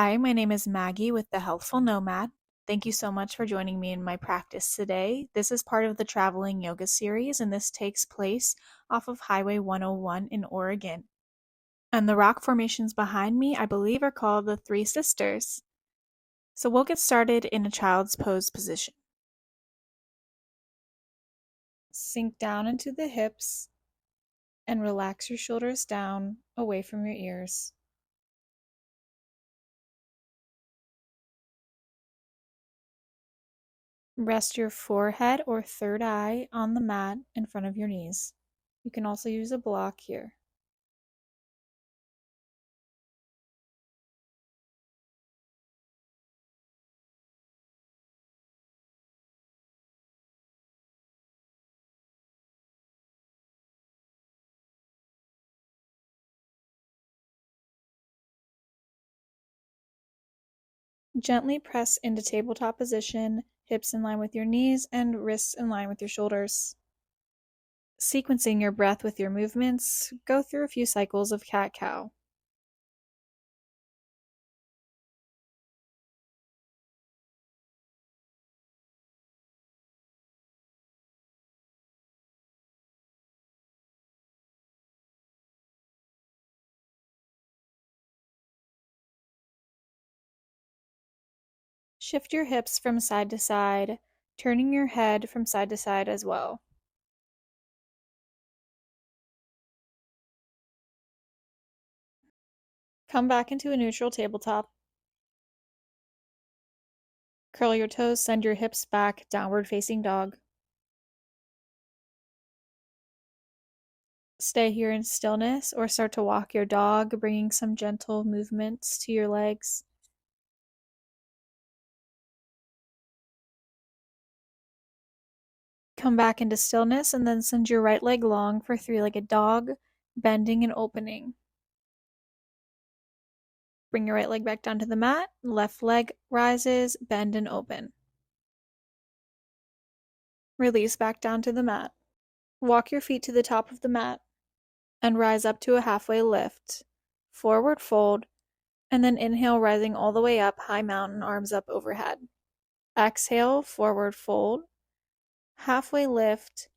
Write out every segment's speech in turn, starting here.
Hi, my name is Maggie with the Healthful Nomad. Thank you so much for joining me in my practice today. This is part of the Traveling Yoga series, and this takes place off of Highway 101 in Oregon. And the rock formations behind me, I believe, are called the Three Sisters. So we'll get started in a child's pose position. Sink down into the hips and relax your shoulders down away from your ears. Rest your forehead or third eye on the mat in front of your knees. You can also use a block here. Gently press into tabletop position, hips in line with your knees and wrists in line with your shoulders. Sequencing your breath with your movements, go through a few cycles of cat-cow. Shift your hips from side to side, turning your head from side to side as well. Come back into a neutral tabletop. Curl your toes, send your hips back, downward facing dog. Stay here in stillness or start to walk your dog, bringing some gentle movements to your legs. Come back into stillness and then send your right leg long for three-legged dog, bending and opening. Bring your right leg back down to the mat, left leg rises, bend and open. Release back down to the mat. Walk your feet to the top of the mat and rise up to a halfway lift. Forward fold, and then inhale, rising all the way up, high mountain, arms up overhead. Exhale, forward fold, halfway lift,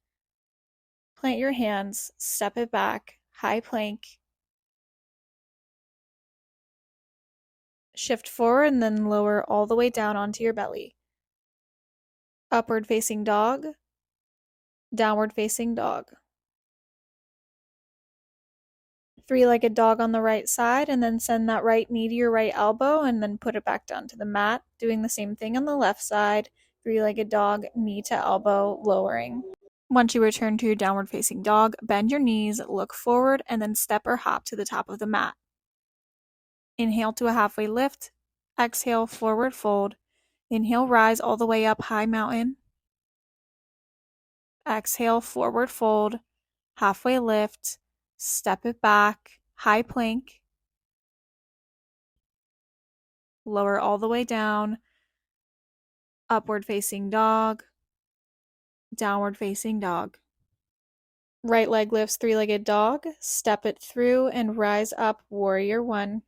plant your hands, step it back, high plank. Shift forward and then lower all the way down onto your belly. Upward facing dog, downward facing dog. Three-legged dog on the right side, and then send that right knee to your right elbow and then put it back down to the mat. Doing the same thing on the left side. Three-legged dog, knee to elbow, lowering. Once you return to your downward facing dog, bend your knees, look forward, and then step or hop to the top of the mat. Inhale to a halfway lift. Exhale, forward fold. Inhale, rise all the way up, high mountain. Exhale, forward fold, halfway lift, step it back, high plank. Lower all the way down, upward facing dog, downward facing dog. Right leg lifts three-legged dog, step it through and rise up, warrior one.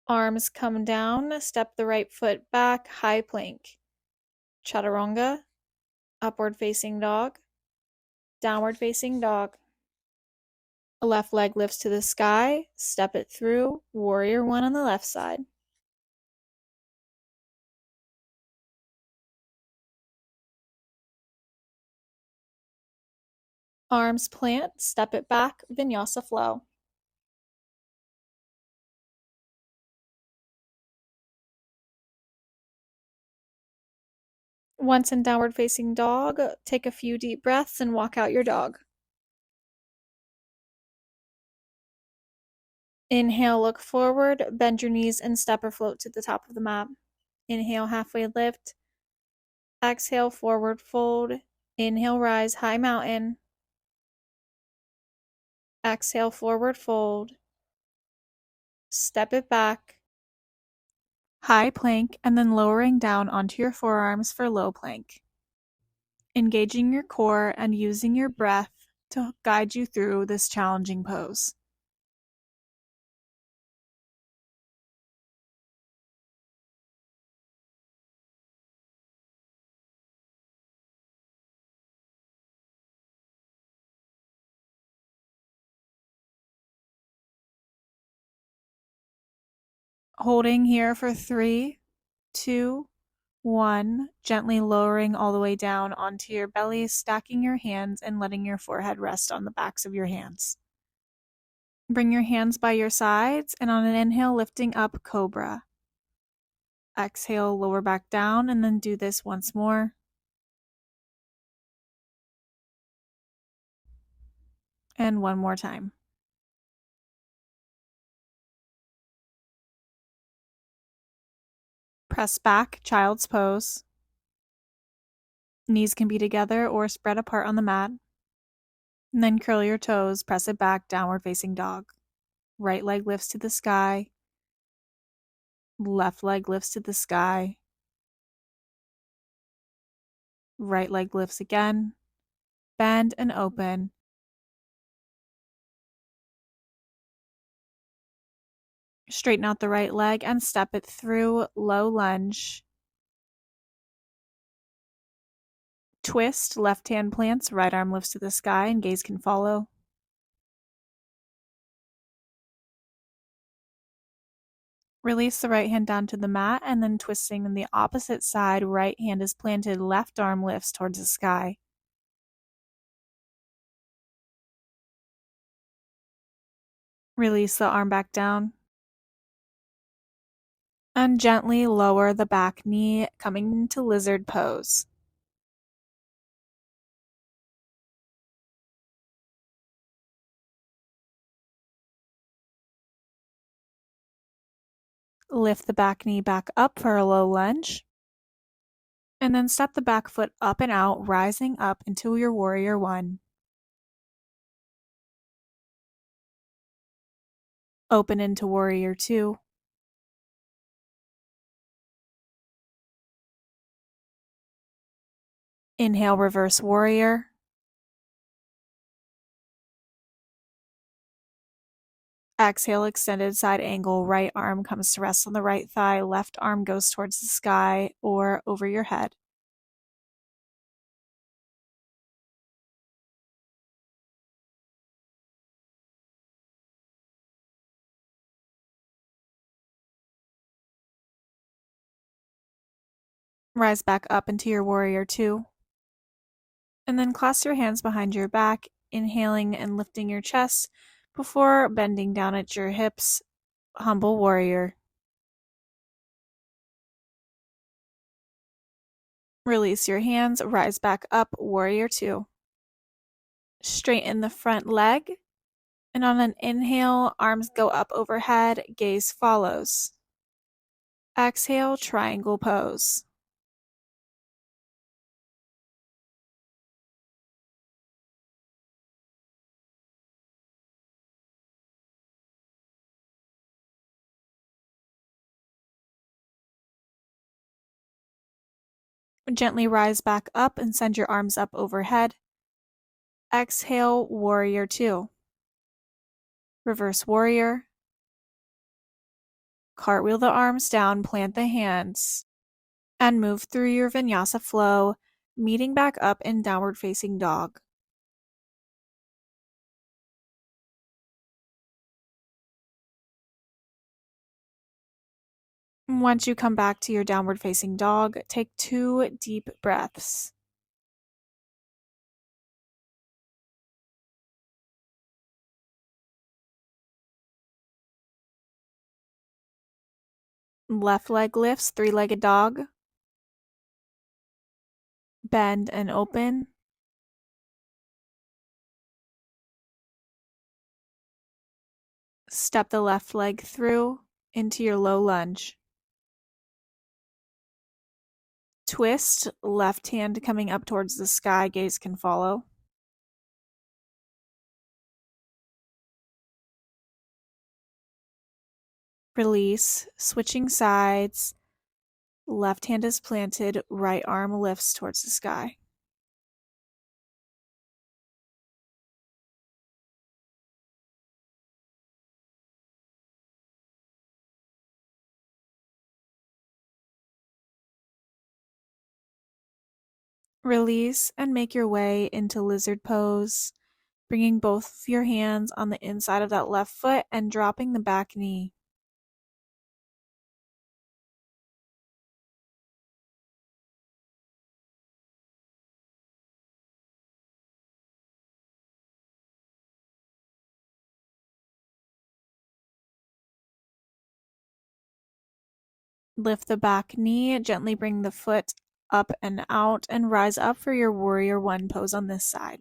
Arms come down, step the right foot back, high plank. Chaturanga, upward facing dog, downward facing dog. Left leg lifts to the sky, step it through, warrior one on the left side. Arms plant, step it back, vinyasa flow. Once in downward facing dog, take a few deep breaths and walk out your dog. Inhale, look forward, bend your knees and step or float to the top of the mat. Inhale, halfway lift. Exhale, forward fold. Inhale, rise, high mountain. Exhale, forward fold. Step it back. High plank, and then lowering down onto your forearms for low plank. Engaging your core and using your breath to guide you through this challenging pose. Holding here for 3, 2, 1, gently lowering all the way down onto your belly, stacking your hands and letting your forehead rest on the backs of your hands. Bring your hands by your sides and on an inhale, lifting up, cobra. Exhale, lower back down, and then do this once more. And one more time. Press back, child's pose. Knees can be together or spread apart on the mat. And then curl your toes, press it back, downward facing dog. Right leg lifts to the sky. Left leg lifts to the sky. Right leg lifts again. Bend and open. Straighten out the right leg and step it through, low lunge. Twist, left hand plants, right arm lifts to the sky and gaze can follow. Release the right hand down to the mat and then twisting in the opposite side, right hand is planted, left arm lifts towards the sky. Release the arm back down. And gently lower the back knee, coming into lizard pose. Lift the back knee back up for a low lunge. And then step the back foot up and out, rising up into your warrior one. Open into warrior two. Inhale, reverse warrior. Exhale, extended side angle. Right arm comes to rest on the right thigh. Left arm goes towards the sky or over your head. Rise back up into your warrior two. And then clasp your hands behind your back, inhaling and lifting your chest before bending down at your hips. Humble warrior. Release your hands, rise back up, warrior two. Straighten the front leg, and on an inhale, arms go up overhead, gaze follows. Exhale, triangle pose. Gently rise back up and send your arms up overhead. Exhale, warrior two. Reverse warrior. Cartwheel the arms down, plant the hands, and move through your vinyasa flow, meeting back up in downward facing dog. Once you come back to your downward facing dog, take 2 deep breaths. Left leg lifts, 3-legged dog. Bend and open. Step the left leg through into your low lunge. Twist, left hand coming up towards the sky, gaze can follow. Release, switching sides. Left hand is planted, right arm lifts towards the sky. Release and make your way into lizard pose, bringing both of your hands on the inside of that left foot and dropping the back knee. Lift the back knee, gently bring the foot up and out, and rise up for your warrior one pose on this side.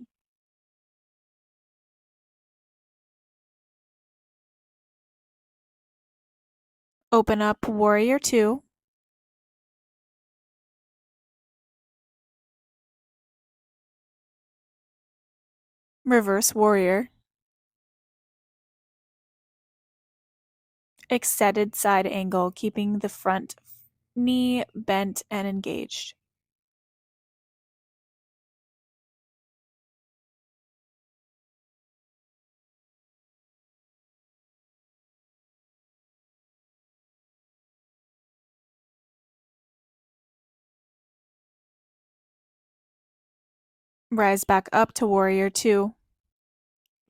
Open up warrior two. Reverse warrior. Extended side angle, keeping the front knee bent and engaged. Rise back up to warrior two.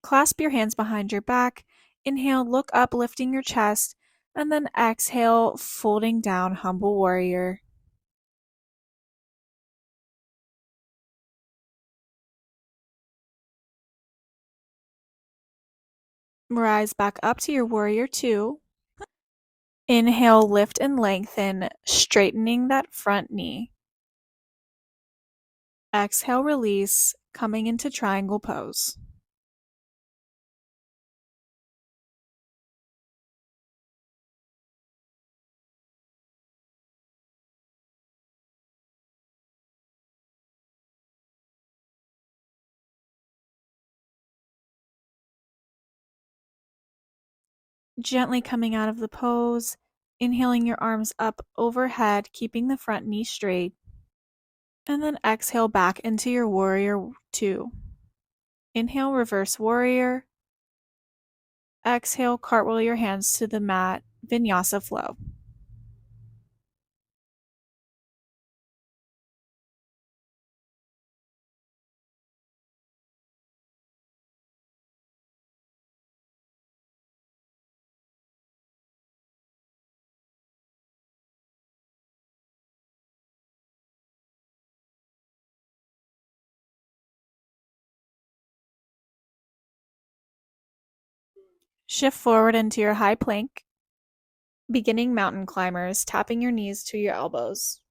Clasp your hands behind your back. Inhale, look up, lifting your chest, and then exhale, folding down, humble warrior. Rise back up to your warrior two. Inhale, lift and lengthen, straightening that front knee. Exhale, release, coming into triangle pose. Gently coming out of the pose, inhaling your arms up overhead, keeping the front knee straight. And then exhale back into your warrior two. Inhale, reverse warrior. Exhale, cartwheel your hands to the mat, vinyasa flow. Shift forward into your high plank. Beginning mountain climbers, tapping your knees to your elbows.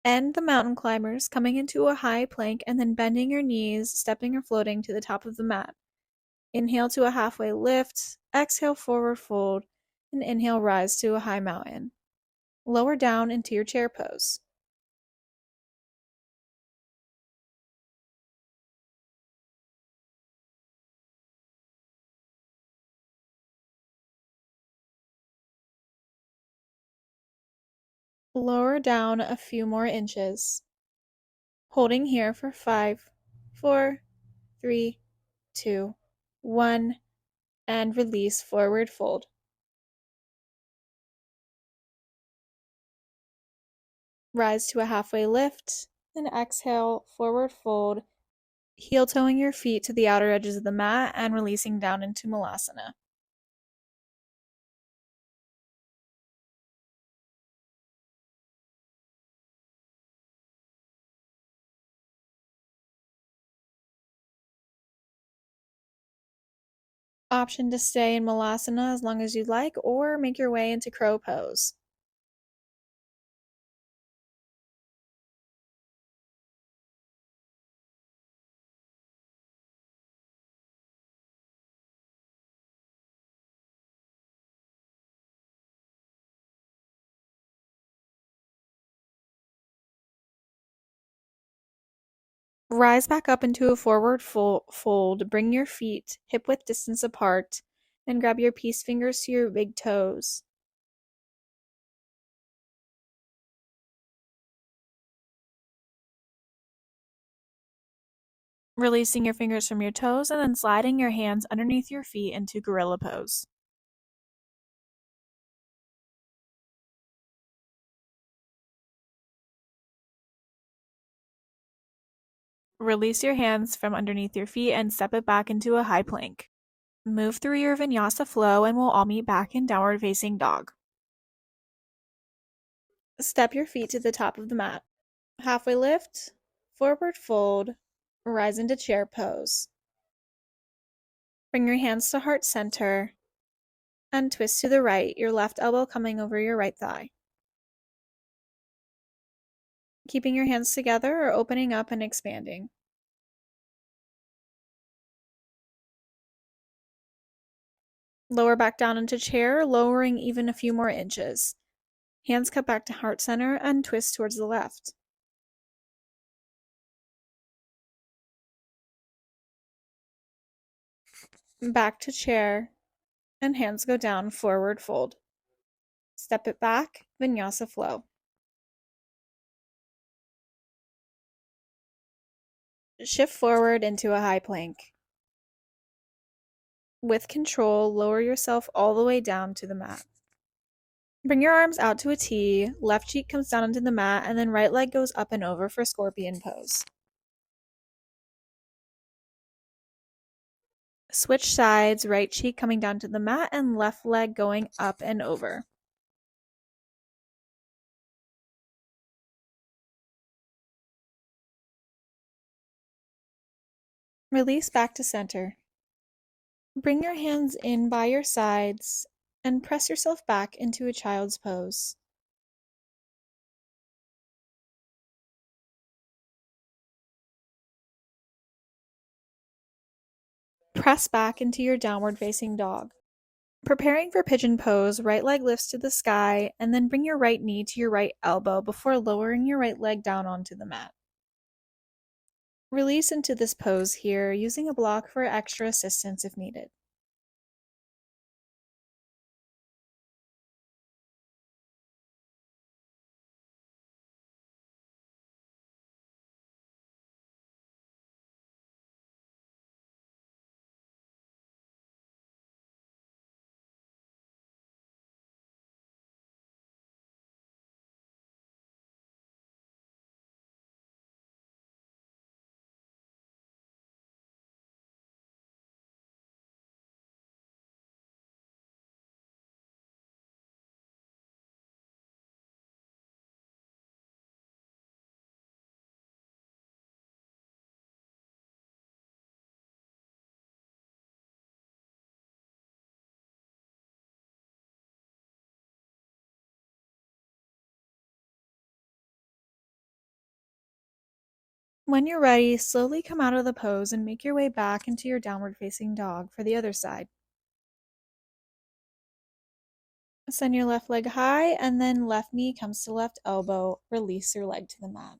End the mountain climbers, coming into a high plank and then bending your knees, stepping or floating to the top of the mat. Inhale to a halfway lift, exhale forward fold, and inhale rise to a high mountain. Lower down into your chair pose. Lower down a few more inches. Holding here for 5, 4, 3, 2, 1, and release forward fold. Rise to a halfway lift, and exhale, forward fold, heel toeing your feet to the outer edges of the mat and releasing down into Malasana. Option to stay in Malasana as long as you'd like, or make your way into crow pose. Rise back up into a forward fold. Bring your feet hip width distance apart and grab your peace fingers to your big toes. Releasing your fingers from your toes and then sliding your hands underneath your feet into gorilla pose. Release your hands from underneath your feet and step it back into a high plank. Move through your vinyasa flow and we'll all meet back in downward facing dog. Step your feet to the top of the mat. Halfway lift, forward fold, rise into chair pose. Bring your hands to heart center and twist to the right, your left elbow coming over your right thigh. Keeping your hands together or opening up and expanding. Lower back down into chair, lowering even a few more inches. Hands cut back to heart center and twist towards the left. Back to chair, and hands go down, forward fold. Step it back, vinyasa flow. Shift forward into a high plank. With control, lower yourself all the way down to the mat. Bring your arms out to a T, left cheek comes down into the mat, and then right leg goes up and over for scorpion pose. Switch sides, right cheek coming down to the mat and left leg going up and over. Release back to center. Bring your hands in by your sides and press yourself back into a child's pose. Press back into your downward facing dog. Preparing for pigeon pose, right leg lifts to the sky, and then bring your right knee to your right elbow before lowering your right leg down onto the mat. Release into this pose here, using a block for extra assistance if needed. When you're ready, slowly come out of the pose and make your way back into your downward facing dog for the other side. Send your left leg high and then left knee comes to left elbow. Release your leg to the mat.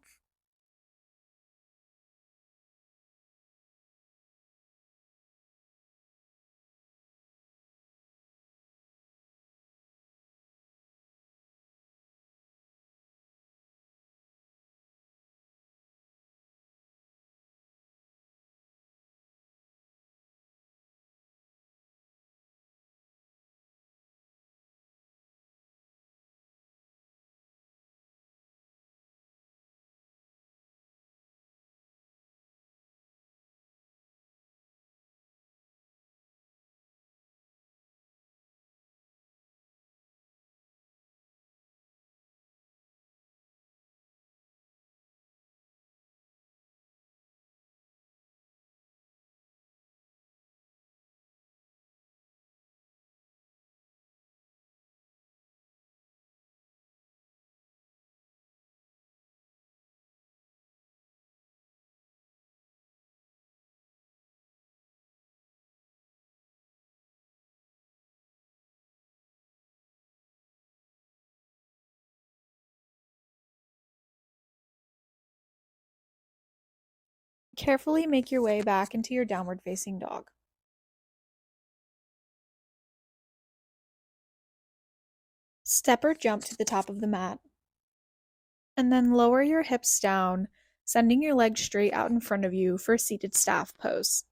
Carefully make your way back into your downward facing dog. Step or jump to the top of the mat. And then lower your hips down, sending your legs straight out in front of you for seated staff pose.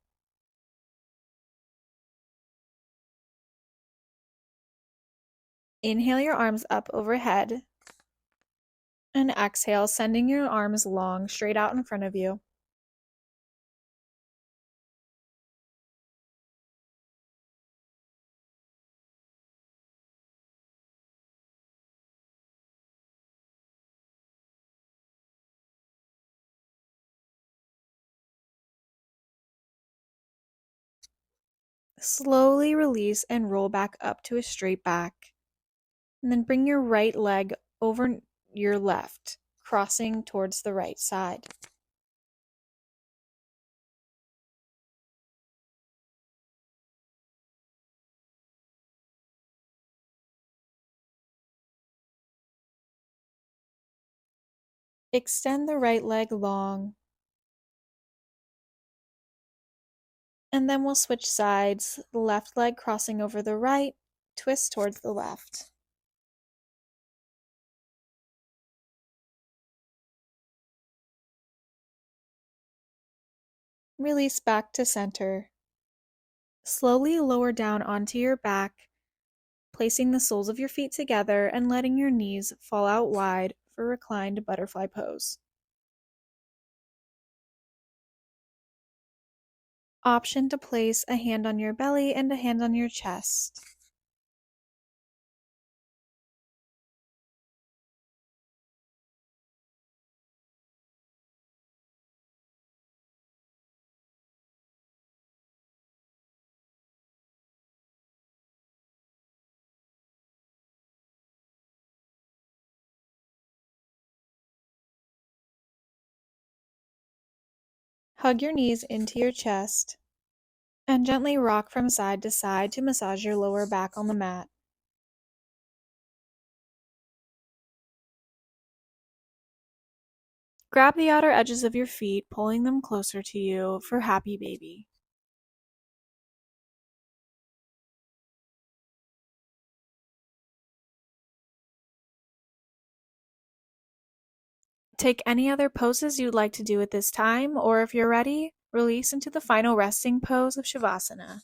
Inhale your arms up overhead, and exhale, sending your arms long, straight out in front of you. Slowly release and roll back up to a straight back. And then bring your right leg over your left, crossing towards the right side. Extend the right leg long. And then we'll switch sides, the left leg crossing over the right, twist towards the left. Release back to center. Slowly lower down onto your back, placing the soles of your feet together and letting your knees fall out wide for reclined butterfly pose. Option to place a hand on your belly and a hand on your chest. Hug your knees into your chest and gently rock from side to side to massage your lower back on the mat. Grab the outer edges of your feet, pulling them closer to you for happy baby. Take any other poses you'd like to do at this time, or if you're ready, release into the final resting pose of Shavasana.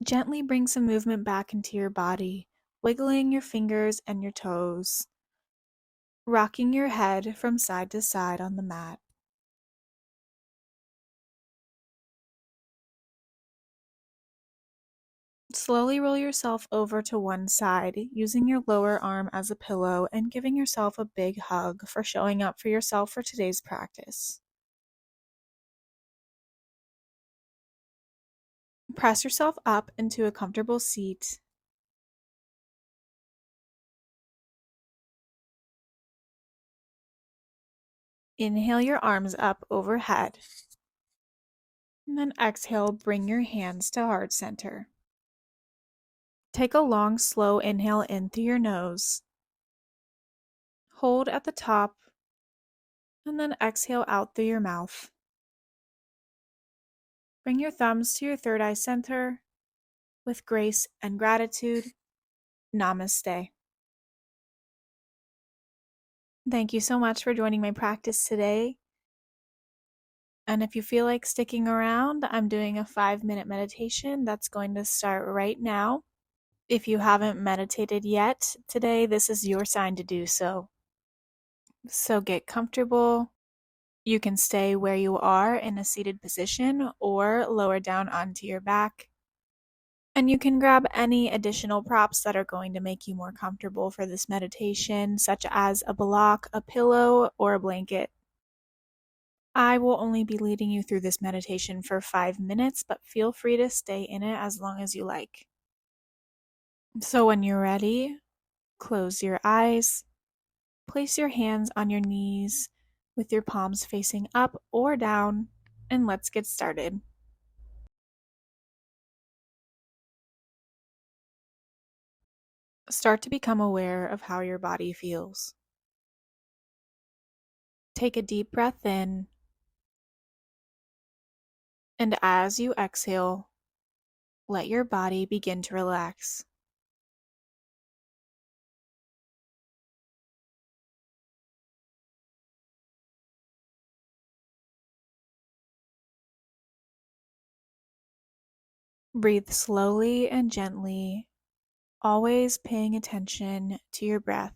Gently bring some movement back into your body, wiggling your fingers and your toes, rocking your head from side to side on the mat. Slowly roll yourself over to one side, using your lower arm as a pillow and giving yourself a big hug for showing up for yourself for today's practice. Press yourself up into a comfortable seat. Inhale your arms up overhead. And then exhale, bring your hands to heart center. Take a long, slow inhale in through your nose. Hold at the top, and then exhale out through your mouth. Bring your thumbs to your third eye center. With grace and gratitude, namaste. Thank you so much for joining my practice today. And if you feel like sticking around, I'm doing a 5-minute meditation that's going to start right now. If you haven't meditated yet today, this is your sign to do so. So get comfortable. You can stay where you are in a seated position or lower down onto your back. And you can grab any additional props that are going to make you more comfortable for this meditation, such as a block, a pillow, or a blanket. I will only be leading you through this meditation for 5 minutes, but feel free to stay in it as long as you like. So when you're ready, close your eyes, place your hands on your knees with your palms facing up or down, and let's get started. Start to become aware of how your body feels. Take a deep breath in, and as you exhale, let your body begin to relax. Breathe slowly and gently, always paying attention to your breath.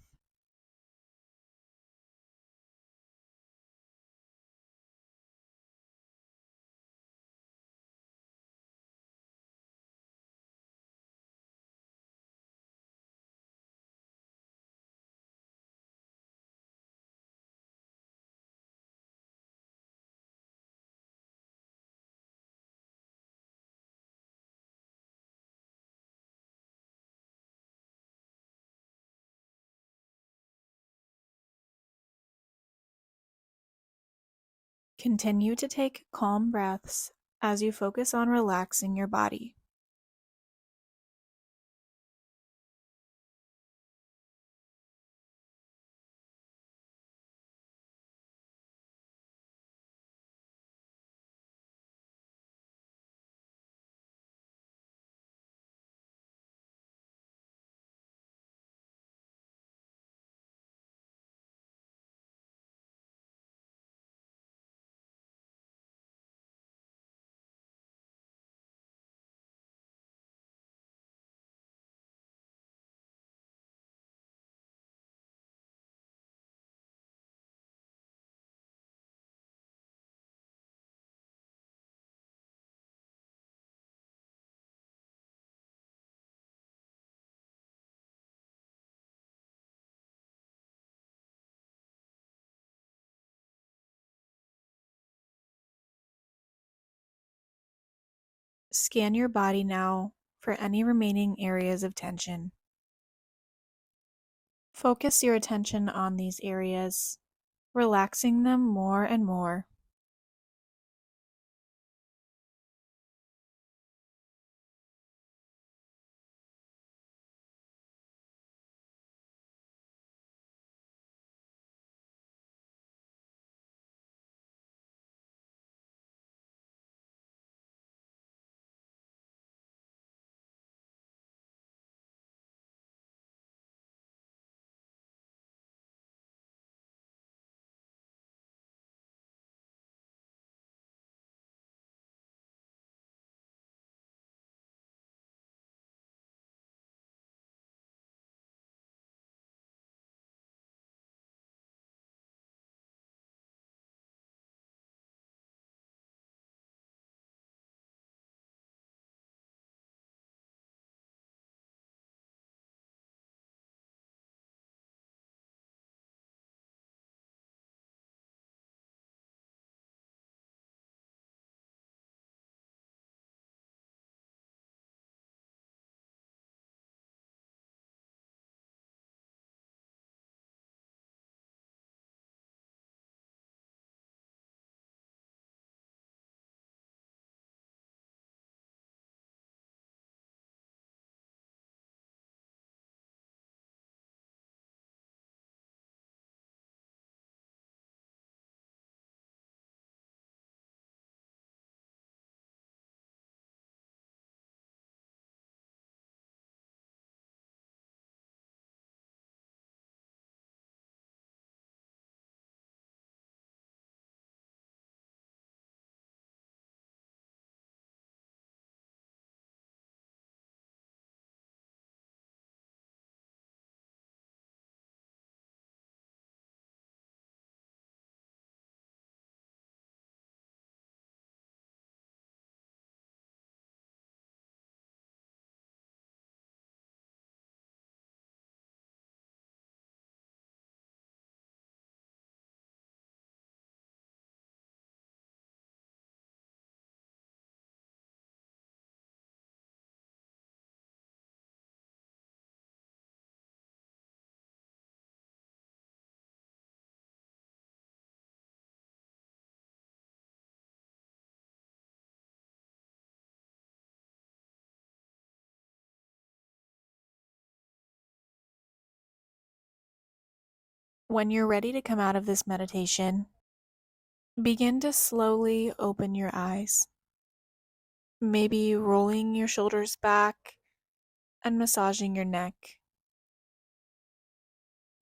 Continue to take calm breaths as you focus on relaxing your body. Scan your body now for any remaining areas of tension. Focus your attention on these areas, relaxing them more and more. When you're ready to come out of this meditation, begin to slowly open your eyes, maybe rolling your shoulders back and massaging your neck,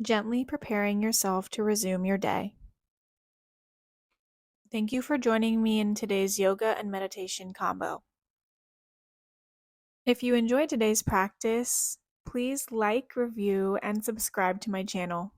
gently preparing yourself to resume your day. Thank you for joining me in today's yoga and meditation combo. If you enjoyed today's practice, please like, review, and subscribe to my channel.